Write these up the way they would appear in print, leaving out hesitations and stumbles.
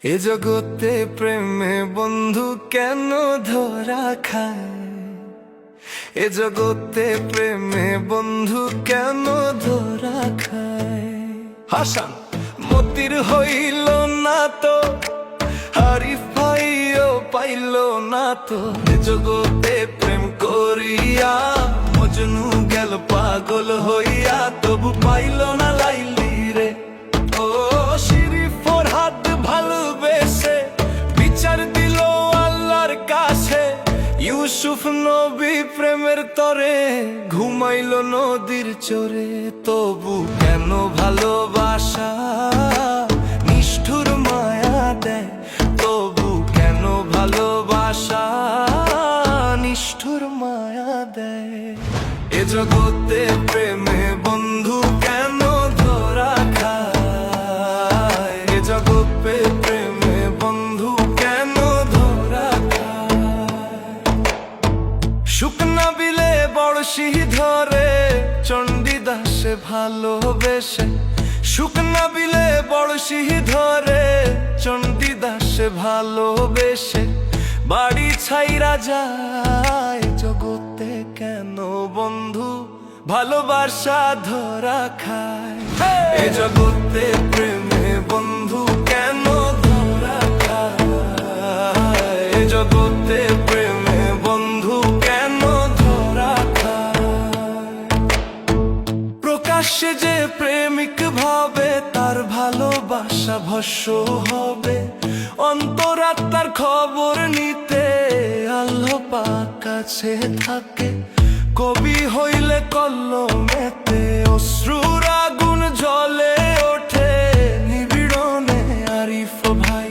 এ জগতে প্রেমে বন্ধু কেন ধরা খায়? এ জগতে প্রেমে বন্ধু কেন ধরা খায়? হাসান মতির হইল না তো, হারিফ ভাইও পাইল না তো। এ জগতে প্রেম করিয়া মজনু গেল পাগল হইয়া, তবু পাইল না লাইলি রে। ও শিরিফর হাত ভালোবেসে বিচার দিল আল্লাহর কাছে। ইউসুফ নবী প্রেমের তরে ঘুমাইল নদীর চরে। তবু কেন ভালোবাসা নিষ্ঠুর মায়া দেয়? তবু কেন ভালোবাসা নিষ্ঠুর মায়া দেয়? এ জগতে প্রেমে বন্ধু কেন ধরা খায়? এ জগতে প্রেমে বন্ধু কেন ধরা খায়? শুকনা বিলে বড়শি ধরে চণ্ডীদাসে ভালোবেসে। শুকনা বিলে বড়শি ধরে চণ্ডীদাসে ভালোবেসে বাড়ি ছাইরা যায়। জগতে কেন বন্ধু ভালোবাসা ধরা খায়? এ জগতে প্রেমে বন্ধু কেন ধরা খায়? এ জগতে প্রেমে বন্ধু কেন ধরা খায়? প্রকাশ্যে যে প্রেমিক ভাবে তার ভালোবাসা ভস্য হবে। অন্তরাত্মার খবর নিতে আল্লাহ পাক কাছে থাকে। কবি হইলে কলমেতে অশ্রুর আগুন জ্বলে ওঠে নিবিড়নে। আরিফ ভাই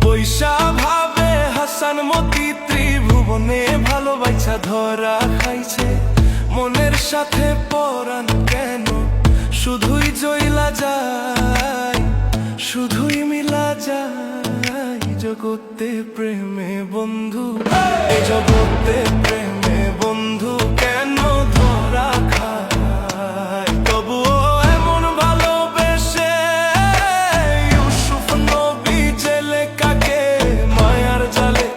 পয়সা ভাবে হাসান মতি ত্রিভুবনে ভালোবাসা ধরা খাইছে। মনের সাথে পরাণ কেন শুধুই জইলা যায়, শুধুই মিলা যায়? জগতে প্রেমে বন্ধু, এই জগতে প্রেমে বন্ধু কেন ধরা খায়? তবুও এমন ভালোবেসে ইউসুফ নবী জেলে কাকে মায়ার জালে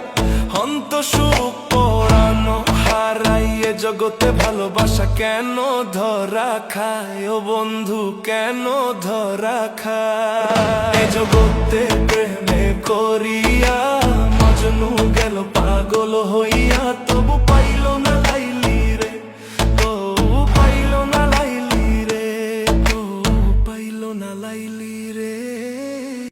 হন্ত সুখ পরানো হারাই। এ জগতে ভালোবাসা কেন ধরা খায়? ও বন্ধু কেন ধরা খায়? এ জগতে প্রেমে করিয়া মজনু গেল পাগল হইয়া।